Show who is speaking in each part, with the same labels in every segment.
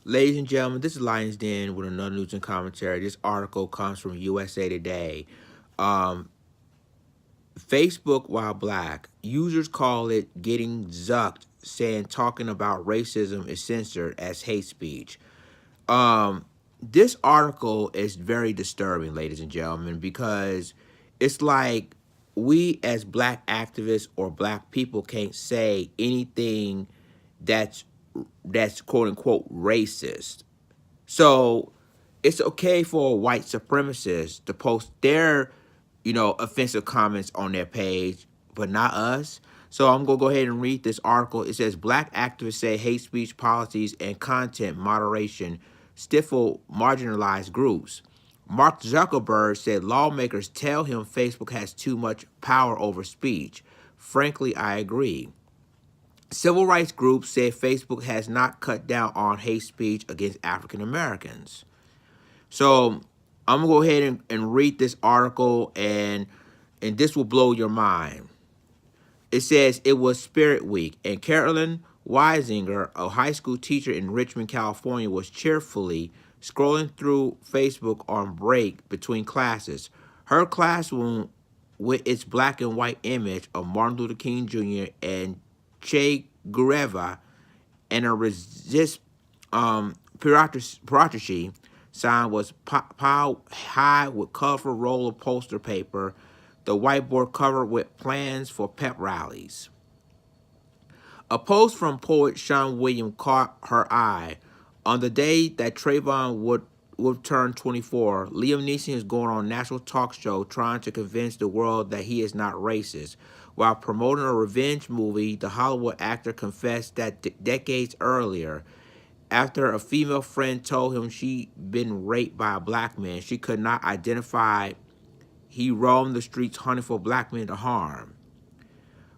Speaker 1: Ladies and gentlemen, this is Lions Den with another news and commentary. This article comes from USA Today. Um, Facebook while black. Users call it getting zucked, saying talking about racism is censored as hate speech. Um, this article is very disturbing, ladies and gentlemen, because it's like we as black activists or black people can't say anything that's that's quote unquote racist. So it's okay for a white supremacist to post their, offensive comments on their page, but not us. So I'm gonna go ahead and read this article. It says black activists say hate speech policies and content moderation stifle marginalized groups. Mark Zuckerberg said lawmakers tell him Facebook has too much power over speech. Frankly, I agree. Civil rights groups said Facebook has not cut down on hate speech against African Americans. So I'm gonna go ahead and read this article, and this will blow your mind. It says it was Spirit Week, and Carolyn Weisinger, a high school teacher in Richmond, California, was cheerfully scrolling through Facebook on break between classes. Her classroom, with its black and white image of Martin Luther King Jr. and Che Guevara, and a resist Piratchi sign was piled high with colorful roll of poster paper, the whiteboard covered with plans for pep rallies. A post from poet Sean Williams caught her eye. On the day that Trayvon would turn 24, Liam Neeson is going on a national talk show trying to convince the world that he is not racist. While promoting a revenge movie, the Hollywood actor confessed that decades earlier, after a female friend told him she'd been raped by a black man, she could not identify. He roamed the streets hunting for black men to harm.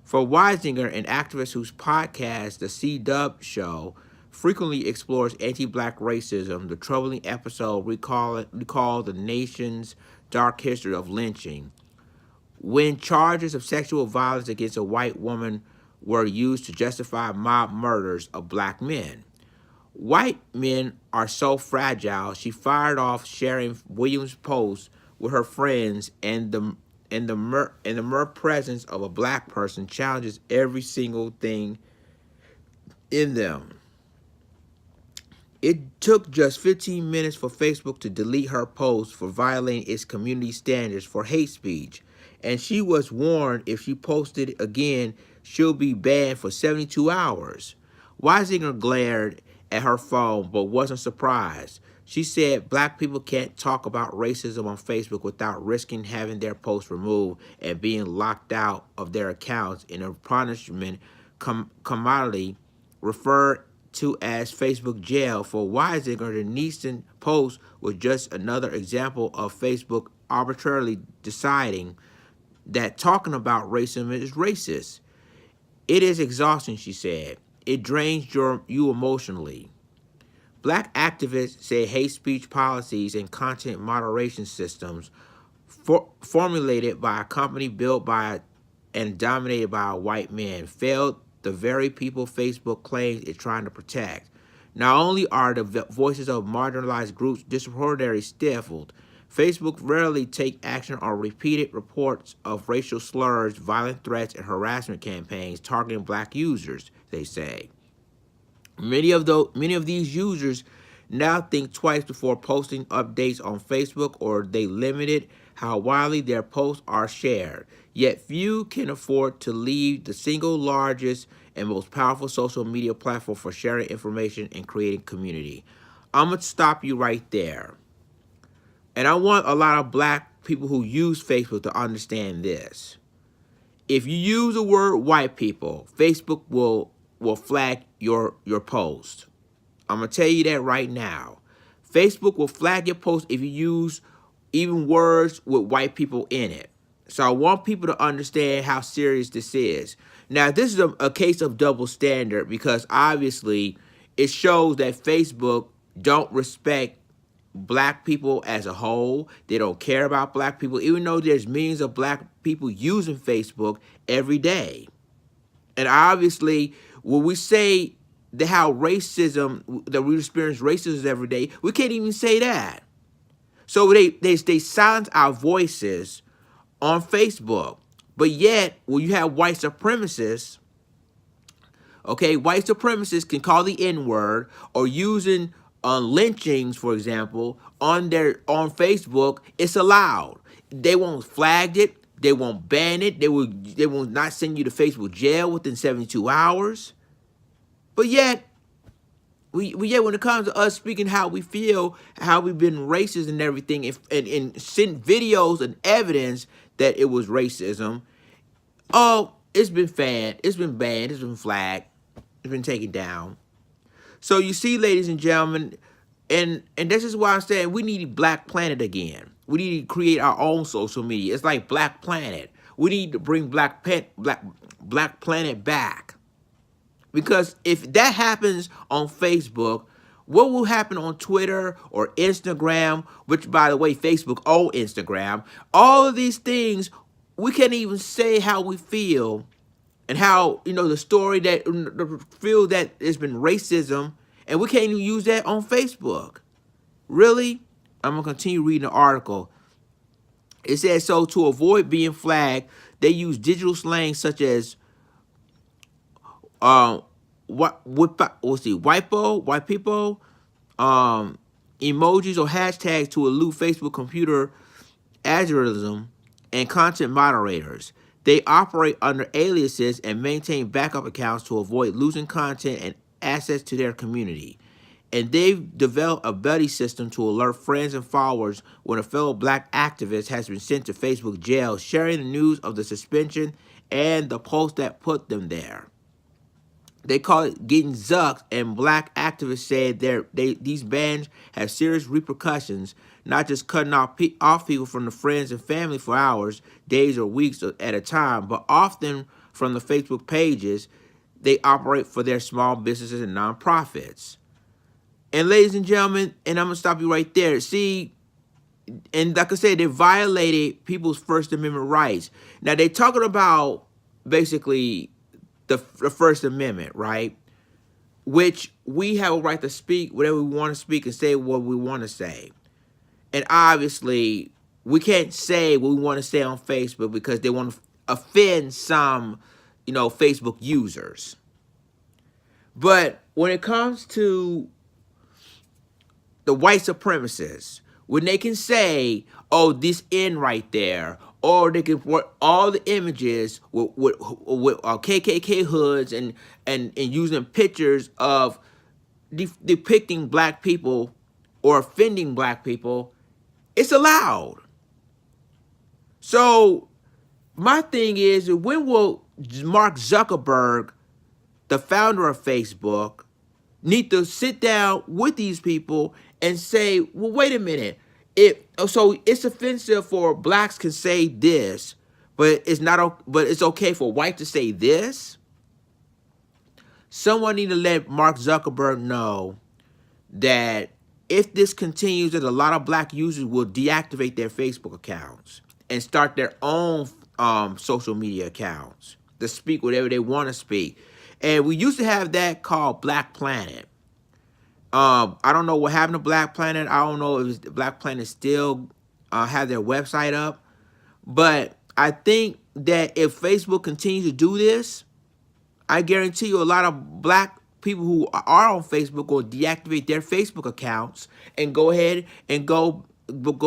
Speaker 1: For Weisinger, an activist whose podcast, The C-Dub Show, frequently explores anti-black racism, the troubling episode recalled the nation's dark history of lynching, when charges of sexual violence against a white woman were used to justify mob murders of black men. White men are so fragile, she fired off sharing Williams' post with her friends, and the mere presence of a black person challenges every single thing in them. It took just 15 minutes for Facebook to delete her post for violating its community standards for hate speech, and she was warned if she posted it again, she'll be banned for 72 hours. Weisinger glared at her phone but wasn't surprised. She said black people can't talk about racism on Facebook without risking having their posts removed and being locked out of their accounts in a punishment commodity referred to as Facebook jail. For Weisinger, the Neeson post was just another example of Facebook arbitrarily deciding that talking about racism is racist. It is exhausting, she said. It drains you emotionally. Black activists say hate speech policies and content moderation systems formulated by a company built by and dominated by a white man failed the very people Facebook claims it's trying to protect. Not only are the voices of marginalized groups disproportionately stifled, Facebook rarely takes action on repeated reports of racial slurs, violent threats, and harassment campaigns targeting black users, they say. Many of these users now think twice before posting updates on Facebook, or they limited how widely their posts are shared. Yet few can afford to leave the single largest and most powerful social media platform for sharing information and creating community. I'm going to stop you right there. And I want a lot of black people who use Facebook to understand this. If you use the word white people, Facebook will flag your post. I'm gonna tell you that right now. Facebook will flag your post if you use even words with white people in it. So I want people to understand how serious this is. Now, this is a case of double standard because obviously it shows that Facebook don't respect black people as a whole. They don't care about black people, even though there's millions of black people using Facebook every day. And obviously, when we say how racism, that we experience racism every day, we can't even say that. So they silence our voices on Facebook. But yet, when you have white supremacists, okay, white supremacists can call the N-word, or using lynchings, for example, on Facebook, it's allowed. They won't flag it. They won't ban it. They will not send you to Facebook jail within 72 hours. But yet, yet when it comes to us speaking how we feel, how we've been racist and everything, and send videos and evidence that it was racism, oh, it's been banned, it's been flagged, it's been taken down. So you see, ladies and gentlemen, and this is why I'm saying we need Black Planet again. We need to create our own social media. It's like Black Planet. We need to bring Black Planet back. Because if that happens on Facebook, what will happen on Twitter or Instagram, which, by the way, Facebook owns Instagram, all of these things, we can't even say how we feel and how, the story that, feel that there's been racism, and we can't even use that on Facebook. Really? I'm going to continue reading the article. It says, so to avoid being flagged, they use digital slang such as white people, emojis or hashtags to elude Facebook computer algorithm and content moderators. They operate under aliases and maintain backup accounts to avoid losing content and access to their community. And they've developed a buddy system to alert friends and followers when a fellow Black activist has been sent to Facebook jail, sharing the news of the suspension and the post that put them there. They call it getting zucked, and Black activists said these bans have serious repercussions, not just cutting off people from the friends and family for hours, days, or weeks at a time, but often from the Facebook pages they operate for their small businesses and nonprofits. And ladies and gentlemen, and I'm going to stop you right there. See, and like I said, they violated people's First Amendment rights. Now, they're talking about basically the First Amendment, right? Which we have a right to speak whatever we want to speak and say what we want to say. And obviously, we can't say what we want to say on Facebook because they want to offend some, Facebook users. But when it comes to the white supremacists, when they can say, oh, this N right there, or they can put all the images with KKK hoods and using pictures of depicting Black people or offending Black people, it's allowed. So my thing is, when will Mark Zuckerberg, the founder of Facebook, need to sit down with these people and say, well, wait a minute. So it's offensive for Blacks can say this, but it's okay for white to say this. Someone need to let Mark Zuckerberg know that if this continues, that a lot of Black users will deactivate their Facebook accounts and start their own social media accounts to speak whatever they want to speak. And we used to have that called Black Planet. I don't know what happened to Black Planet. I don't know if Black Planet still have their website up. But I think that if Facebook continues to do this, I guarantee you a lot of Black people who are on Facebook will deactivate their Facebook accounts and go ahead and go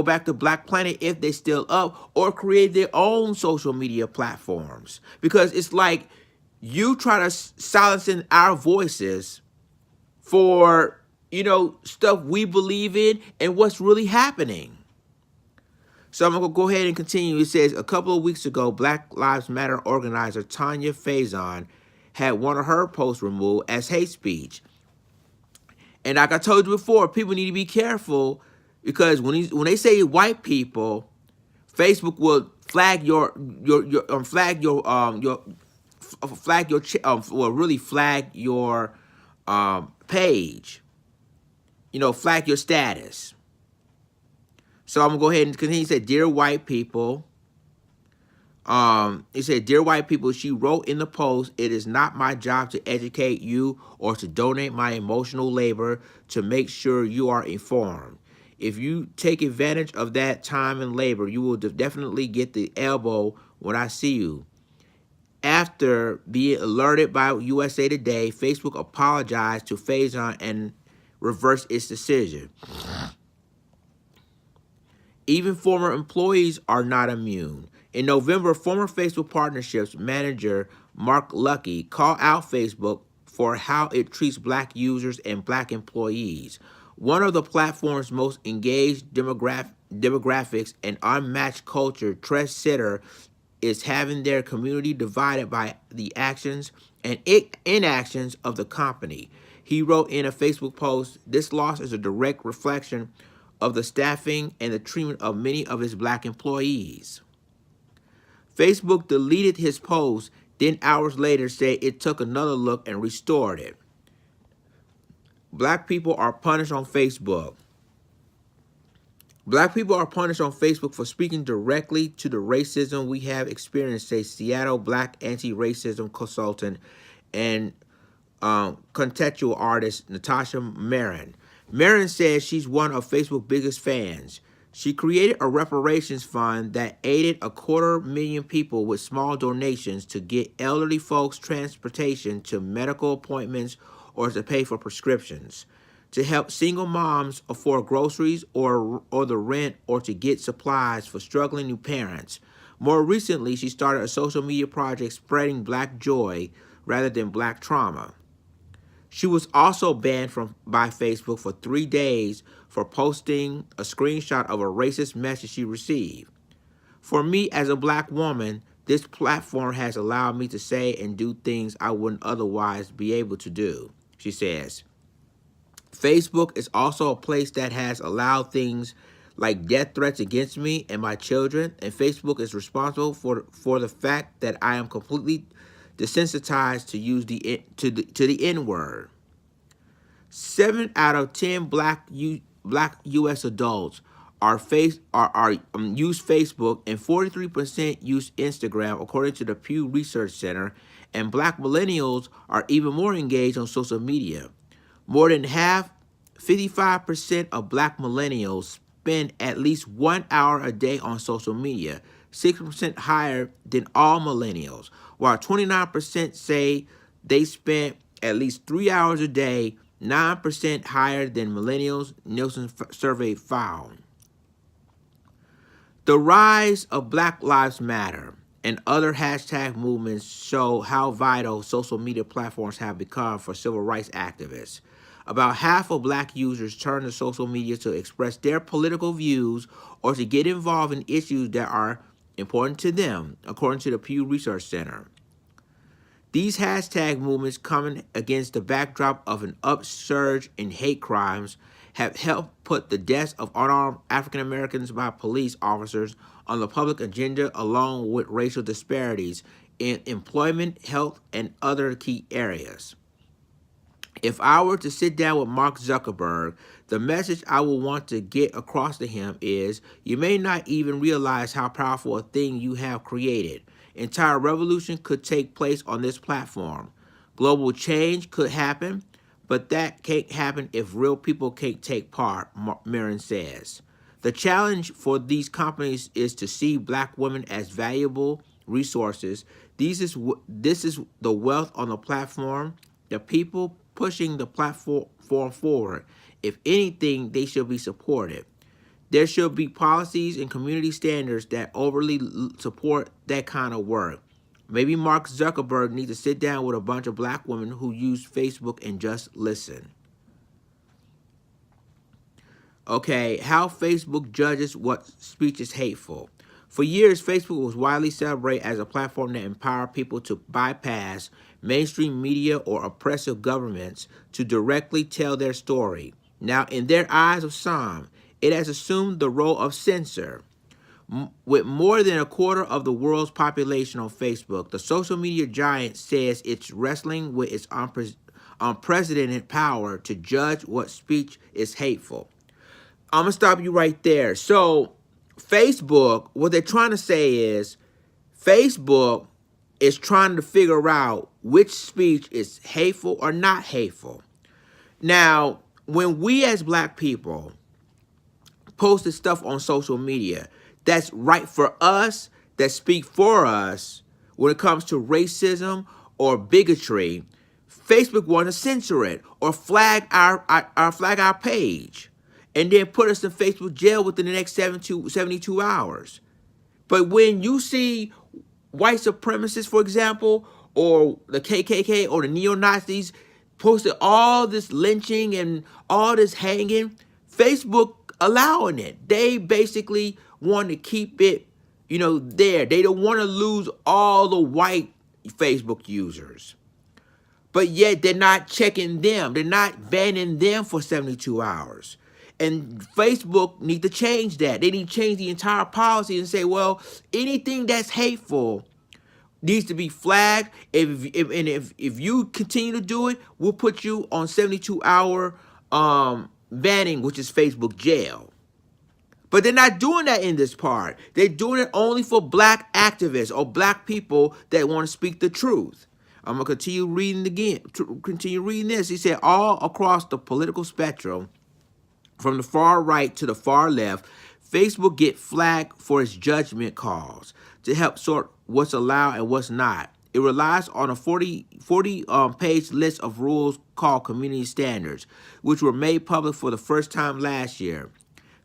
Speaker 1: back to Black Planet if they're still up, or create their own social media platforms. Because it's like you try to silence our voices for stuff we believe in and what's really happening. So I'm going to go ahead and continue. It says, a couple of weeks ago, Black Lives Matter organizer Tanya Faison had one of her posts removed as hate speech. And like I told you before, people need to be careful, because when they say white people, Facebook will flag your page. Flag your status. So I'm going to go ahead and continue to say, dear white people, It said, "Dear white people," she wrote in the post, "it is not my job to educate you or to donate my emotional labor to make sure you are informed. If you take advantage of that time and labor, you will definitely get the elbow when I see you." After being alerted by USA Today, Facebook apologized to Faison and reversed its decision. Even former employees are not immune. In November, former Facebook Partnerships manager Mark Lucky called out Facebook for how it treats black users and black employees. One of the platform's most engaged demographics and unmatched culture, trendsetter, is having their community divided by the actions and inactions of the company. He wrote in a Facebook post, "This loss is a direct reflection of the staffing and the treatment of many of its black employees." Facebook deleted his post, then hours later said it took another look and restored it. Black people are punished on Facebook. Black people are punished on Facebook for speaking directly to the racism we have experienced, says Seattle black anti-racism consultant and contextual artist Natasha Marin. Marin says she's one of Facebook's biggest fans. She created a reparations fund that aided 250,000 people with small donations to get elderly folks transportation to medical appointments or to pay for prescriptions, to help single moms afford groceries or the rent, or to get supplies for struggling new parents. More recently, she started a social media project spreading black joy rather than black trauma. She was also banned by Facebook for 3 days for posting a screenshot of a racist message she received. "For me, as a black woman, this platform has allowed me to say and do things I wouldn't otherwise be able to do," she says. "Facebook is also a place that has allowed things like death threats against me and my children, and Facebook is responsible for the fact that I am completely desensitized to use the N-word." 7 out of 10 black U.S. adults use Facebook, and 43% use Instagram, according to the Pew Research Center. And black millennials are even more engaged on social media. More than half, 55% of black millennials spend at least 1 hour a day on social media, 6% higher than all millennials, while 29% say they spend at least 3 hours a day, 9% higher than millennials, Nielsen survey found. The rise of Black Lives Matter and other hashtag movements show how vital social media platforms have become for civil rights activists. About half of black users turn to social media to express their political views or to get involved in issues that are important to them, according to the Pew Research Center. These hashtag movements, coming against the backdrop of an upsurge in hate crimes, have helped put the deaths of unarmed African Americans by police officers on the public agenda, along with racial disparities in employment, health, and other key areas. If I were to sit down with Mark Zuckerberg, the message I will want to get across to him is, you may not even realize how powerful a thing you have created. Entire revolution could take place on this platform. Global change could happen, but that can't happen if real people can't take part, Marin says. The challenge for these companies is to see black women as valuable resources. This is the wealth on the platform, the people pushing the platform forward. If anything, they should be supported. There should be policies and community standards that overly support that kind of work. Maybe Mark Zuckerberg needs to sit down with a bunch of black women who use Facebook and just listen. Okay, how Facebook judges what speech is hateful. For years, Facebook was widely celebrated as a platform that empowered people to bypass mainstream media or oppressive governments to directly tell their story. Now, in their eyes of some, it has assumed the role of censor. With more than a quarter of the world's population on Facebook, the social media giant says it's wrestling with its unprecedented power to judge what speech is hateful. I'm going to stop you right there. So, Facebook, what they're trying to say is, Facebook is trying to figure out which speech is hateful or not hateful. Now, when we as black people posted stuff on social media that's right for us, that speak for us when it comes to racism or bigotry, Facebook want to censor it or flag our page, and then put us in Facebook jail within the next 72 hours. But when you see white supremacists, for example, or the KKK or the neo-Nazis posted all this lynching and all this hanging, Facebook allowing it. They basically want to keep it, there. They don't want to lose all the white Facebook users. But yet they're not checking them. They're not banning them for 72 hours. And Facebook need to change that. They need to change the entire policy and say, well, anything that's hateful needs to be flagged. If you continue to do it, we'll put you on 72-hour banning, which is Facebook jail. But they're not doing that in this part. They're doing it only for black activists or black people that want to speak the truth. I'm going to continue reading again. Continue reading this. He said, all across the political spectrum, from the far right to the far left, Facebook get flagged for its judgment calls to help sort what's allowed and what's not. It relies on a 40-page list of rules called community standards, which were made public for the first time last year.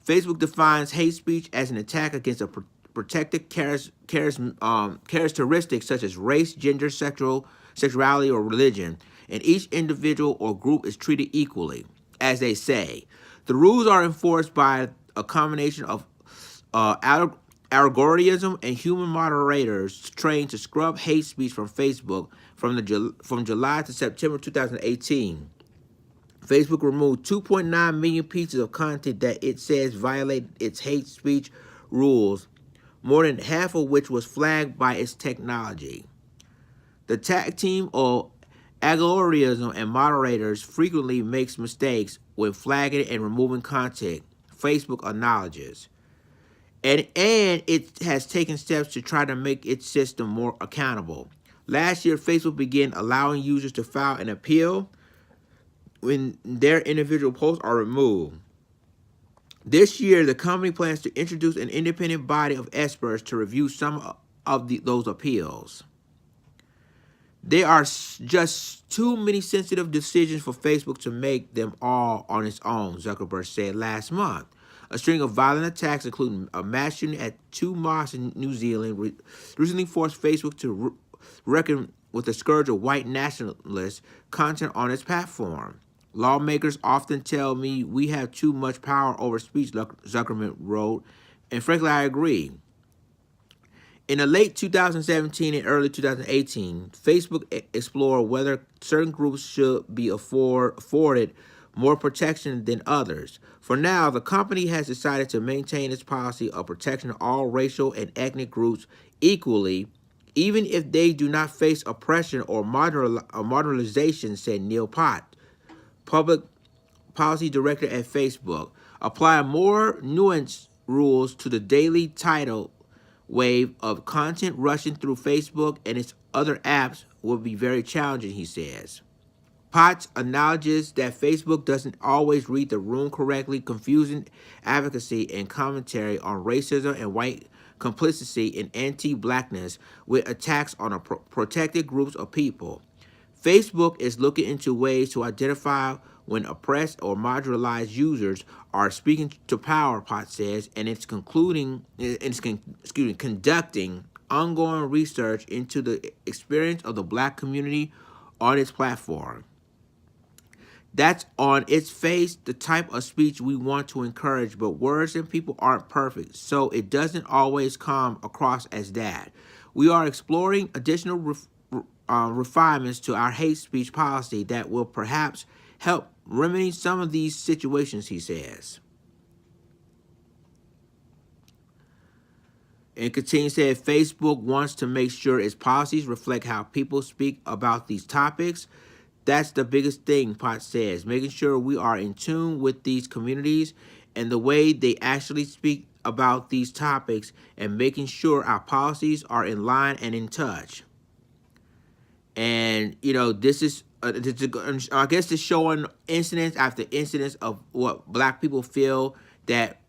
Speaker 1: Facebook defines hate speech as an attack against a protected characteristics such as race, gender, sexuality, or religion, and each individual or group is treated equally, as they say. The rules are enforced by a combination of algorithm and human moderators trained to scrub hate speech from Facebook from July to September 2018. Facebook removed 2.9 million pieces of content that it says violate its hate speech rules, more than half of which was flagged by its technology. The tag team of algorithm and moderators frequently makes mistakes when flagging and removing content, Facebook acknowledges. And it has taken steps to try to make its system more accountable. Last year, Facebook began allowing users to file an appeal when their individual posts are removed. This year, the company plans to introduce an independent body of experts to review some of those appeals. There are just too many sensitive decisions for Facebook to make them all on its own, Zuckerberg said last month. A string of violent attacks, including a mass shooting at 2 mosques in New Zealand, recently forced Facebook to reckon with the scourge of white nationalist content on its platform. Lawmakers often tell me we have too much power over speech, Zuckerberg wrote, and frankly, I agree. In the late 2017 and early 2018, Facebook explored whether certain groups should be afforded more protection than others. For now, the company has decided to maintain its policy of protection of all racial and ethnic groups equally, even if they do not face oppression or marginalization, said Neil Pott, public policy director at Facebook. Apply more nuanced rules to the daily tidal wave of content rushing through Facebook and its other apps will be very challenging, he says. Potts acknowledges that Facebook doesn't always read the room correctly, confusing advocacy and commentary on racism and white complicity in anti-blackness with attacks on protected groups of people. Facebook is looking into ways to identify when oppressed or marginalized users are speaking to power, Potts says, and it's conducting ongoing research into the experience of the black community on its platform. That's on its face the type of speech we want to encourage, but words and people aren't perfect, so it doesn't always come across as that. We are exploring additional refinements to our hate speech policy that will perhaps help remedy some of these situations, he says. And continues to say, Facebook wants to make sure its policies reflect how people speak about these topics. That's the biggest thing, Potts says, making sure we are in tune with these communities and the way they actually speak about these topics and making sure our policies are in line and in touch. And this is I guess it's showing incidents after incidents of what black people feel that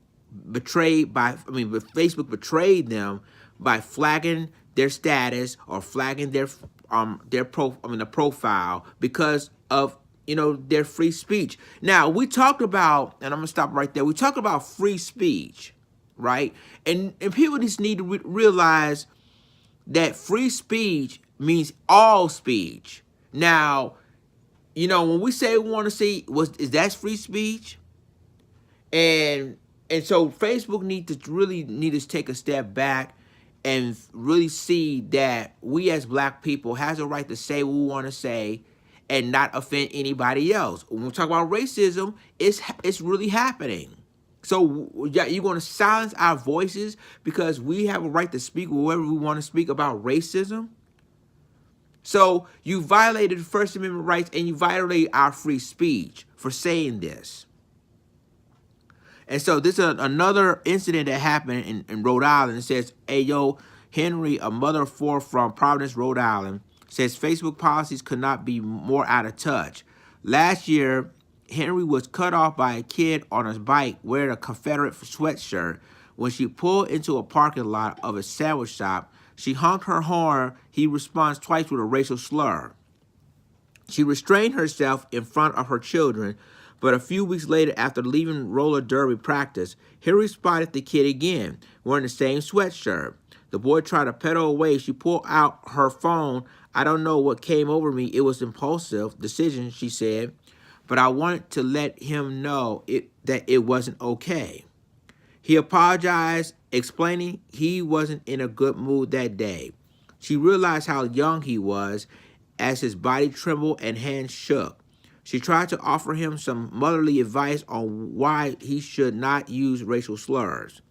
Speaker 1: Facebook betrayed them by flagging their status or flagging the profile because of their free speech. Now we talked about, and I'm gonna stop right there. We talked about free speech, right? And people just need to realize that free speech means all speech. Now, when we say we want to see is that free speech? And so Facebook need to take a step back and really see that we as black people has a right to say what we want to say and not offend anybody else. When we talk about racism, it's really happening. So yeah, you're going to silence our voices because we have a right to speak wherever we want to speak about racism? So you violated First Amendment rights and you violated our free speech for saying this. And so this is another incident that happened in Rhode Island. It says, Ayo Henry, a mother of four from Providence, Rhode Island, says Facebook policies could not be more out of touch. Last year, Henry was cut off by a kid on his bike wearing a Confederate sweatshirt. When she pulled into a parking lot of a sandwich shop, she honked her horn. He responds twice with a racial slur. She restrained herself in front of her children, but a few weeks later, after leaving roller derby practice, Henry spotted the kid again, wearing the same sweatshirt. The boy tried to pedal away. She pulled out her phone. I don't know what came over me. It was impulsive decision, she said, but I wanted to let him know that it wasn't okay. He apologized, explaining he wasn't in a good mood that day. She realized how young he was as his body trembled and hands shook. She tried to offer him some motherly advice on why he should not use racial slurs.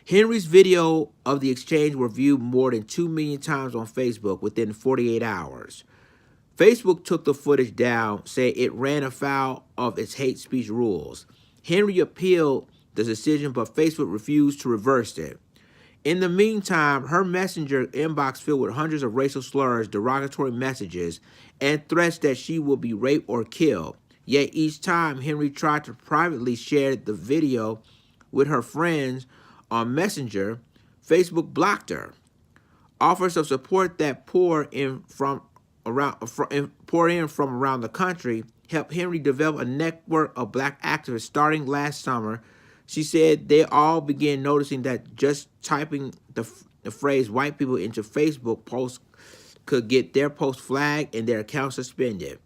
Speaker 1: Henry's video of the exchange were viewed more than 2 million times on Facebook within 48 hours. Facebook took the footage down, saying it ran afoul of its hate speech rules. Henry appealed the decision, but Facebook refused to reverse it. In the meantime, her messenger inbox filled with hundreds of racial slurs, derogatory messages, and threats that she will be raped or killed. Yet each time Henry tried to privately share the video with her friends on Messenger, Facebook blocked her. Offers of support that pour in from around the country helped Henry develop a network of black activists starting last summer. She said they all began noticing that just typing the phrase white people into Facebook posts could get their post flagged and their account suspended.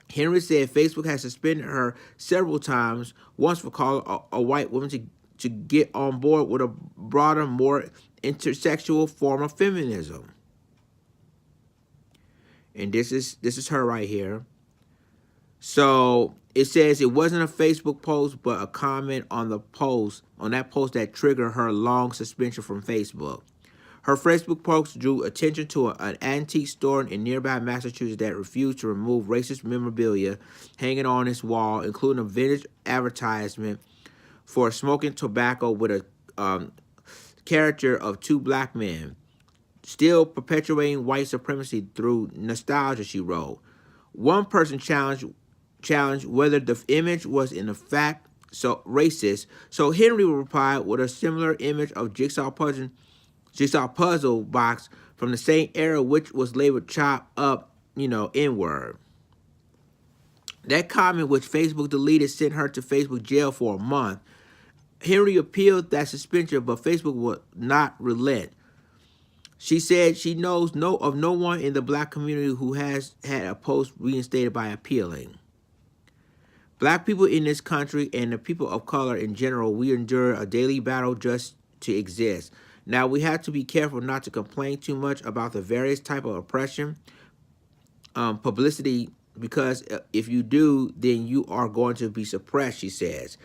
Speaker 1: Henry said Facebook has suspended her several times, once for calling a white woman to get on board with a broader, more intersexual form of feminism. And this is her right here. So it says it wasn't a Facebook post, but a comment on that post that triggered her long suspension from Facebook. Her Facebook post drew attention to an antique store in nearby Massachusetts that refused to remove racist memorabilia hanging on its wall, including a vintage advertisement for smoking tobacco with a caricature of two black men, still perpetuating white supremacy through nostalgia, she wrote. One person challenged whether the image was in fact so racist, so Henry replied with a similar image of jigsaw puzzle box from the same era, which was labeled chop up, N-word. That comment, which Facebook deleted, sent her to Facebook jail for a month. Henry appealed that suspension, but Facebook would not relent. She said she knows of no one in the black community who has had a post reinstated by appealing. Black people in this country and the people of color in general, we endure a daily battle just to exist. Now, we have to be careful not to complain too much about the various type of oppression, publicity, because if you do, then you are going to be suppressed, she says.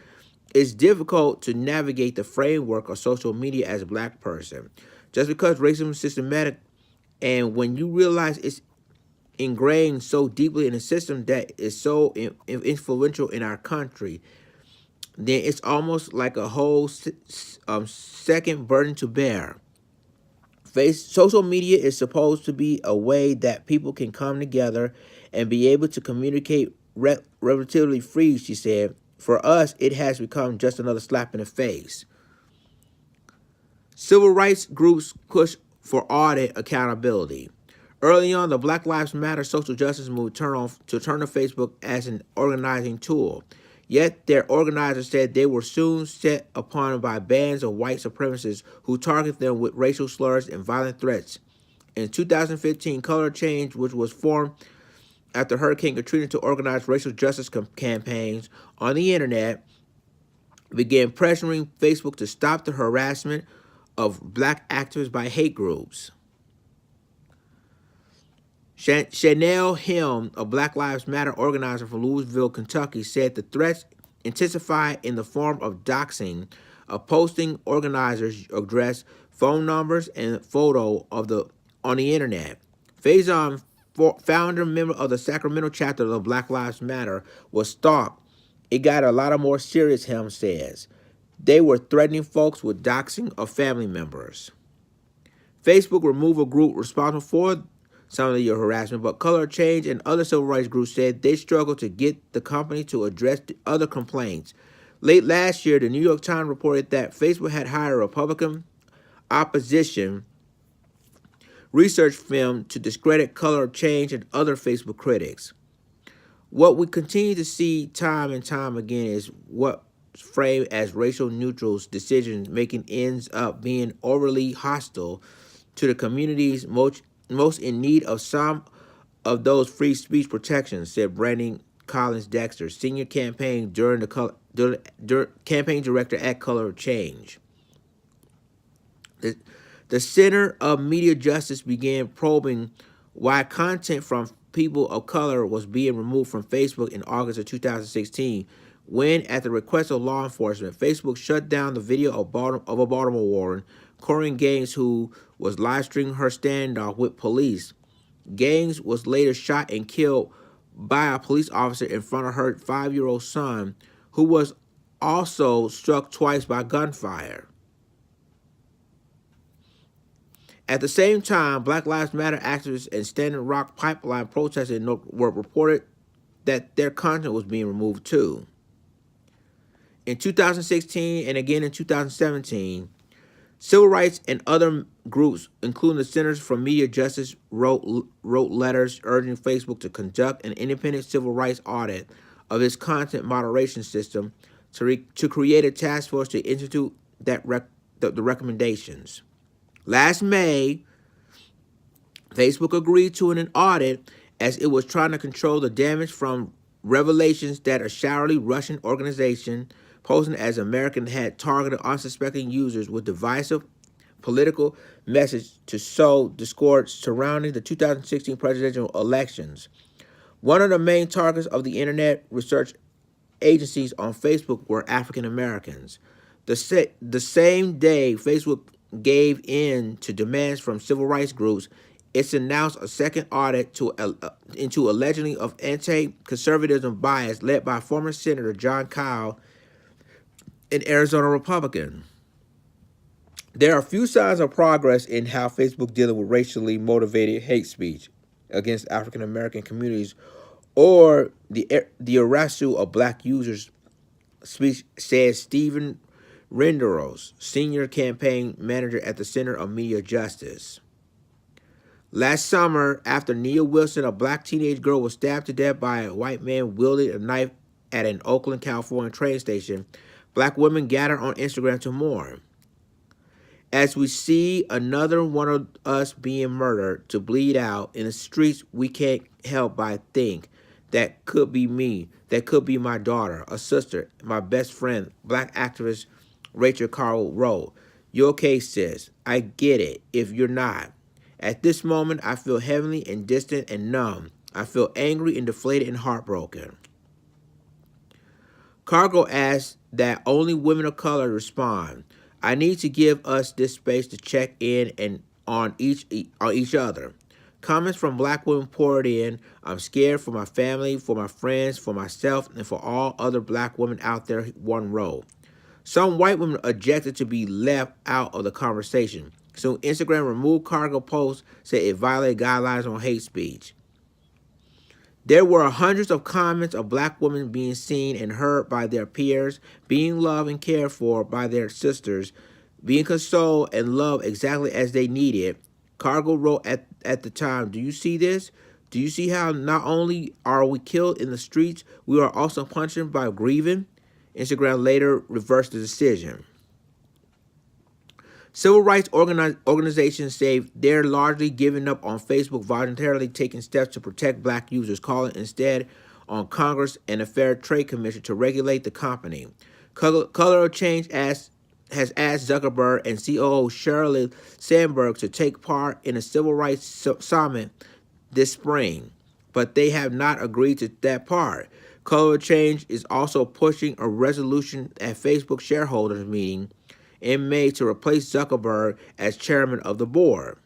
Speaker 1: It's difficult to navigate the framework of social media as a black person. Just because racism is systematic, and when you realize it's ingrained so deeply in a system that is so influential in our country, then it's almost like a whole second burden to bear. Social media is supposed to be a way that people can come together and be able to communicate relatively free, she said. For us, it has become just another slap in the face. Civil rights groups push for audit accountability. Early on, the Black Lives Matter social justice movement turned to Facebook as an organizing tool. Yet their organizers said they were soon set upon by bands of white supremacists who target them with racial slurs and violent threats. In 2015, Color Change, which was formed after Hurricane Katrina to organize racial justice campaigns on the internet, began pressuring Facebook to stop the harassment of black activists by hate groups. Chanel Helm, a Black Lives Matter organizer from Louisville, Kentucky, said the threats intensify in the form of doxing, posting organizers' address, phone numbers, and photo on the internet. Faison, founder member of the Sacramento chapter of Black Lives Matter, was stalked. It got a lot more serious, Helm says. They were threatening folks with doxing of family members. Facebook removed a group responsible for some of the harassment, but Color Change and other civil rights groups said they struggled to get the company to address the other complaints. Late last year, the New York Times reported that Facebook had hired a Republican opposition research firm to discredit Color Change and other Facebook critics. What we continue to see time and time again is what framed as racial neutral decisions making ends up being overly hostile to the communities most in need of some of those free speech protections, said Brandon Collins Dexter, senior campaign campaign director at Color Change. The Center of Media Justice began probing why content from people of color was being removed from Facebook in August of 2016, when, at the request of law enforcement, Facebook shut down the video of a Baltimore woman, Corinne Gaines, who was live streaming her standoff with police. Gaines was later shot and killed by a police officer in front of her 5-year-old son, who was also struck twice by gunfire. At the same time, Black Lives Matter activists and Standing Rock Pipeline protesters were reported that their content was being removed too. In 2016 and again in 2017, civil rights and other groups, including the Centers for Media Justice, wrote letters urging Facebook to conduct an independent civil rights audit of its content moderation system to create a task force to institute the recommendations. Last May, Facebook agreed to an audit as it was trying to control the damage from revelations that a showery Russian organization posing as American had targeted unsuspecting users with divisive political message to sow discord surrounding the 2016 presidential elections. One of the main targets of the internet research agencies on Facebook were African Americans. The same day Facebook gave in to demands from civil rights groups, it's announced a second audit into allegedly of anti-conservatism bias led by former Senator Jon Kyl, an Arizona Republican. There are few signs of progress in how Facebook dealing with racially motivated hate speech against African American communities or the harassment of black users, speech, says Stephen Renderos, senior campaign manager at the Center of Media Justice. Last summer, after Nia Wilson, a black teenage girl, was stabbed to death by a white man wielding a knife at an Oakland, California train station, black women gathered on Instagram to mourn. As we see another one of us being murdered to bleed out in the streets, we can't help but think that could be me, that could be my daughter, a sister, my best friend, black activist Rachel Carl wrote. "You okay, sis? I get it if you're not. At this moment, I feel heavenly and distant and numb. I feel angry and deflated and heartbroken." Cargo asks that only women of color respond. "I need to give us this space to check in and on each other. Comments from black women poured in. I'm scared for my family, for my friends, for myself, and for all other black women out there, one row. Some white women objected to be left out of the conversation. So Instagram removed Cargill posts, said it violated guidelines on hate speech. There were hundreds of comments of black women being seen and heard by their peers, being loved and cared for by their sisters, being consoled and loved exactly as they needed. Cargill wrote at the time, "Do you see this? Do you see how not only are we killed in the streets, we are also punished by grieving?" Instagram later reversed the decision. Civil rights organizations say they're largely giving up on Facebook voluntarily taking steps to protect black users, calling instead on Congress and the Fair Trade Commission to regulate the company. Color of Change has asked Zuckerberg and COO Sheryl Sandberg to take part in a civil rights summit this spring, but they have not agreed to that part. Color of Change is also pushing a resolution at Facebook shareholders meeting in May to replace Zuckerberg as chairman of the board.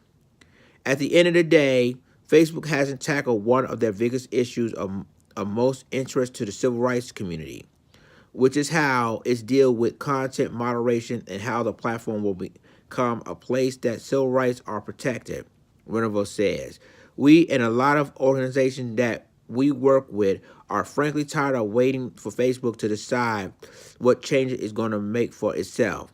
Speaker 1: At the end of the day, Facebook hasn't tackled one of their biggest issues of most interest to the civil rights community, which is how it's deal with content moderation and how the platform will become a place that civil rights are protected. Winoville says, "We and a lot of organizations that we work with are frankly tired of waiting for Facebook to decide what changes it's going to make for itself."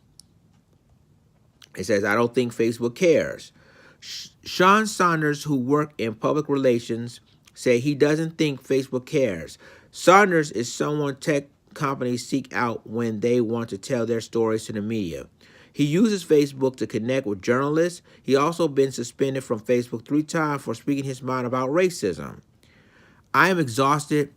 Speaker 1: It says, "I don't think Facebook cares." Sean Saunders, who worked in public relations, said he doesn't think Facebook cares. Saunders is someone tech companies seek out when they want to tell their stories to the media. He uses Facebook to connect with journalists. He also been suspended from Facebook 3 times for speaking his mind about racism. I am exhausted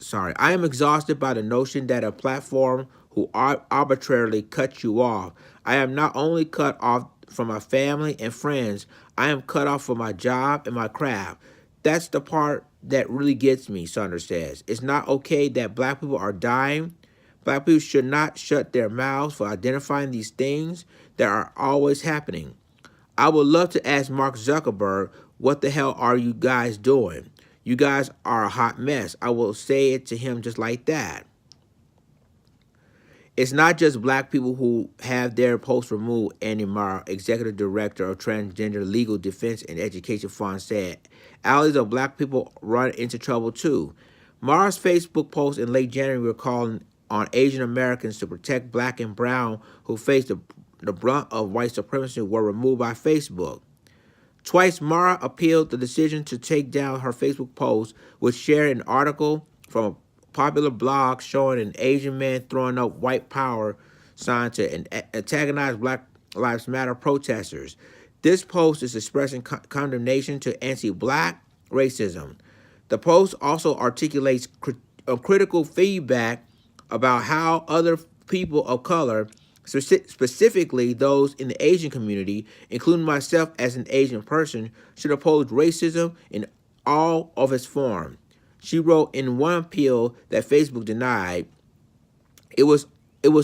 Speaker 1: by the notion that a platform who arbitrarily cuts you off. I am not only cut off from my family and friends, I am cut off from my job and my craft. That's the part that really gets me," Saunders says. "It's not okay that black people are dying. Black people should not shut their mouths for identifying these things that are always happening. I would love to ask Mark Zuckerberg, what the hell are you guys doing? You guys are a hot mess." I will say it to him just like that. It's not just black people who have their posts removed, Andy Marr, executive director of Transgender Legal Defense and Education Fund, said. Allies of black people run into trouble too. Marr's Facebook post in late January were calling on Asian Americans to protect black and brown who face the brunt of white supremacy were removed by Facebook. Twice, Marr appealed the decision to take down her Facebook post, which shared an article from a popular blog showing an Asian man throwing up white power sign to antagonize Black Lives Matter protesters. This post is expressing condemnation to anti-black racism. The post also articulates critical feedback about how other people of color, specifically those in the Asian community, including myself as an Asian person, should oppose racism in all of its forms. She wrote in one appeal that Facebook denied, it was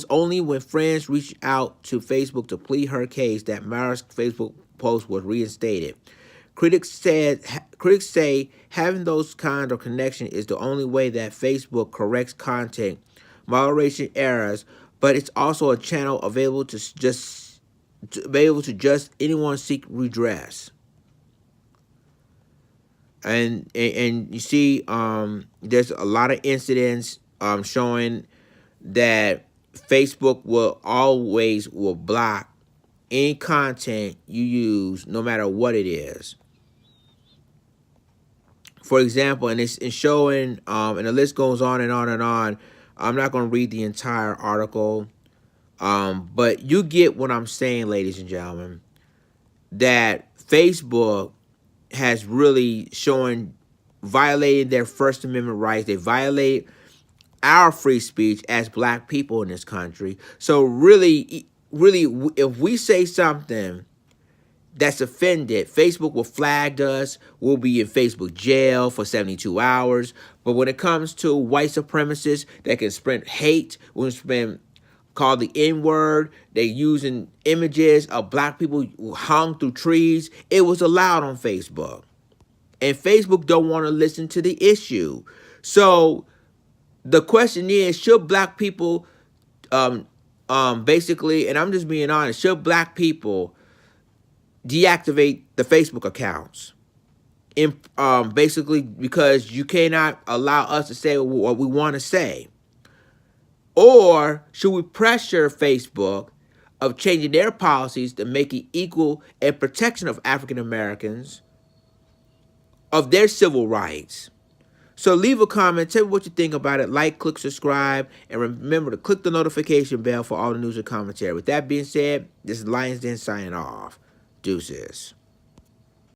Speaker 1: only when friends reached out to Facebook to plead her case that Marr's Facebook post was reinstated. Critics say having those kind of connection is the only way that Facebook corrects content moderation errors, but it's also a channel available to just anyone seek redress. And you see, there's a lot of incidents showing that Facebook will always block any content you use, no matter what it is. For example, and it's showing, and the list goes on and on and on. I'm not going to read the entire article, but you get what I'm saying, ladies and gentlemen, that Facebook has really violated their First Amendment rights. They violate our free speech as black people in this country. So really, if we say something that's offended, Facebook will flag us. We'll be in Facebook jail for 72 hours. But when it comes to white supremacists that can spread hate, call the N-word, they using images of black people who hung through trees, it was allowed on Facebook. and Facebook don't want to listen to the issue. So the question is, should black people basically, and I'm just being honest, should black people deactivate the Facebook accounts? In basically, because you cannot allow us to say what we want to say. Or should we pressure Facebook of changing their policies to make it equal and protection of African Americans, of their civil rights? So leave a comment, tell me what you think about it, like, click, subscribe, and remember to click the notification bell for all the news and commentary. With that being said, this is Lions Den signing off. Deuces.